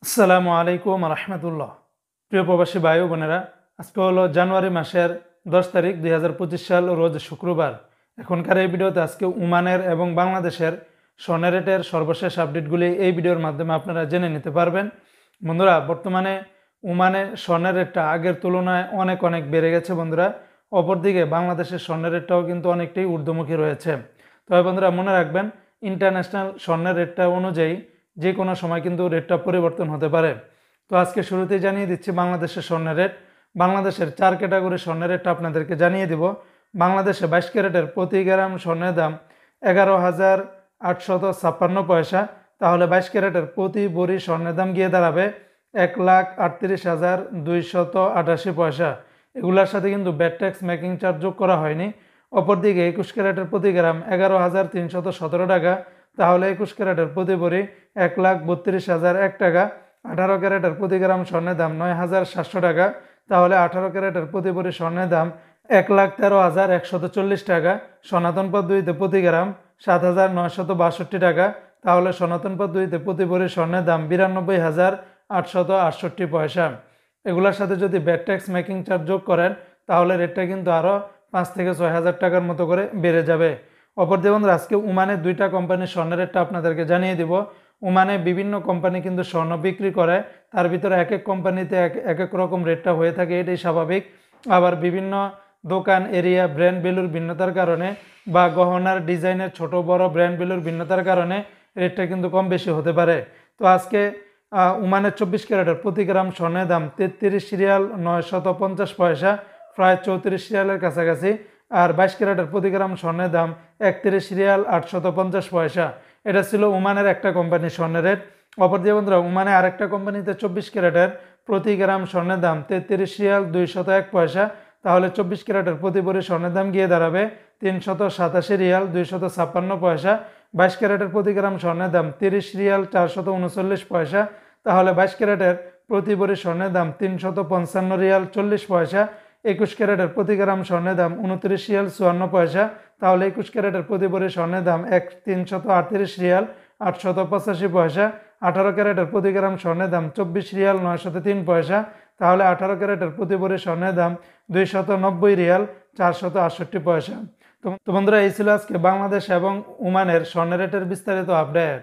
আসসালামু আলাইকুম রহমতুল্লাহ। প্রিয় প্রবাসী ভাই ও বোনেরা, আজকে হলো জানুয়ারি মাসের 10 তারিখ 2025 সাল, রোজ শুক্রবার। এখনকার এই ভিডিওতে আজকে ওমানের এবং বাংলাদেশের স্বর্ণের রেটের সর্বশেষ আপডেটগুলি এই ভিডিওর মাধ্যমে আপনারা জেনে নিতে পারবেন। বন্ধুরা, বর্তমানে ওমানে স্বর্ণের রেটটা আগের তুলনায় অনেক অনেক বেড়ে গেছে বন্ধুরা। অপরদিকে বাংলাদেশের স্বর্ণের রেটটাও কিন্তু অনেকটাই ঊর্ধ্বমুখী রয়েছে। তবে বন্ধুরা মনে রাখবেন, ইন্টারন্যাশনাল স্বর্ণের রেটটা অনুযায়ী যে কোনো সময় কিন্তু রেটটা পরিবর্তন হতে পারে। তো আজকে শুরুতেই জানিয়ে দিচ্ছি বাংলাদেশের স্বর্ণের রেট। বাংলাদেশের 4 ক্যাটাগরি স্বর্ণের রেটটা আপনাদেরকে জানিয়ে দিব। বাংলাদেশে 22 ক্যারেটের প্রতি গ্রাম স্বর্ণের দাম 11,856 পয়সা। তাহলে 22 ক্যারেটের প্রতি ভরি স্বর্ণের দাম গিয়ে দাঁড়াবে 1,38,288 পয়সা। এগুলোর সাথে কিন্তু ব্যাট ট্যাক্স মেকিং চার্জ যোগ করা হয়নি। অপরদিকে 21 ক্যারেটের প্রতি গ্রাম 11,317 টাকা। তাহলে 21 ক্যারেটের প্রতি ভরি 1,32,001 টাকা। 18 ক্যারেটের প্রতি গ্রাম স্বর্ণের দাম 9,700 টাকা। তাহলে 18 ক্যারেটের প্রতি ভরি স্বর্ণের দাম 1,13,140 টাকা। সনাতন পদ্ধতিতে প্রতি গ্রাম 7,962 টাকা। তাহলে সনাতন পদ্ধতিতে প্রতি ভরি স্বর্ণের দাম 92,868 পয়সা। এগুলোর সাথে যদি ব্যাট ট্যাক্স মেকিং চার্জ যোগ করেন তাহলে রেটটা কিন্তু আরও 5 থেকে 6,000 টাকার মতো করে বেড়ে যাবে। অপরদিকে বন্ধুরা, আজকে ওমানের 2টা কোম্পানির স্বর্ণের রেটটা আপনাদেরকে জানিয়ে দিব। ওমানে বিভিন্ন কোম্পানি কিন্তু স্বর্ণ বিক্রি করে, তার ভিতরে এক এক কোম্পানিতে এক এক রকম রেটটা হয়ে থাকে, এটাই স্বাভাবিক। আবার বিভিন্ন দোকান এরিয়া ব্র্যান্ড ভ্যালুর ভিন্নতার কারণে বা গহনার ডিজাইনের ছোট বড় ব্র্যান্ড ভ্যালুর ভিন্নতার কারণে রেটটা কিন্তু কম বেশি হতে পারে। তো আজকে ওমানের 24 ক্যারেটের প্রতি গ্রাম স্বর্ণের দাম 33 রিয়াল 950 পয়সা, প্রায় 34 রিয়ালের কাছাকাছি। আর 22 ক্যারেটের প্রতি গ্রাম স্বর্ণের দাম 31 রিয়াল 850 পয়সা। এটা ছিল ওমানের একটা কোম্পানির স্বর্ণের রেট। অপরদিকে বন্ধুরা, ওমানে আরেকটা কোম্পানিতে 24 ক্যারেটের প্রতি গ্রাম স্বর্ণের দাম 33 রিয়াল 201 পয়সা। তাহলে 24 ক্যারেটের প্রতি ভরি স্বর্ণের দাম গিয়ে দাঁড়াবে 387 রিয়াল 256 পয়সা। 22 ক্যারেটের প্রতি গ্রাম স্বর্ণের দাম 30 রিয়াল 439 পয়সা। তাহলে 22 ক্যারেটের প্রতি ভরি স্বর্ণের দাম 355 রিয়াল 40 পয়সা। 21 ক্যারেটের প্রতি গ্রাম স্বর্ণের দাম 29 রিয়াল 54 পয়সা। তাহলে 21 ক্যারেটের প্রতি ভরি স্বর্ণের দাম 338 রিয়াল 885 পয়সা। 18 ক্যারেটের প্রতি গ্রাম স্বর্ণের দাম 24 রিয়াল 903 পয়সা। তাহলে 18 ক্যারেটের প্রতি ভরি স্বর্ণের দাম 290 রিয়াল 468 পয়সা। তো বন্ধুরা, এই ছিল আজকে বাংলাদেশ এবং ওমানের স্বর্ণের রেটের বিস্তারিত আপডেট।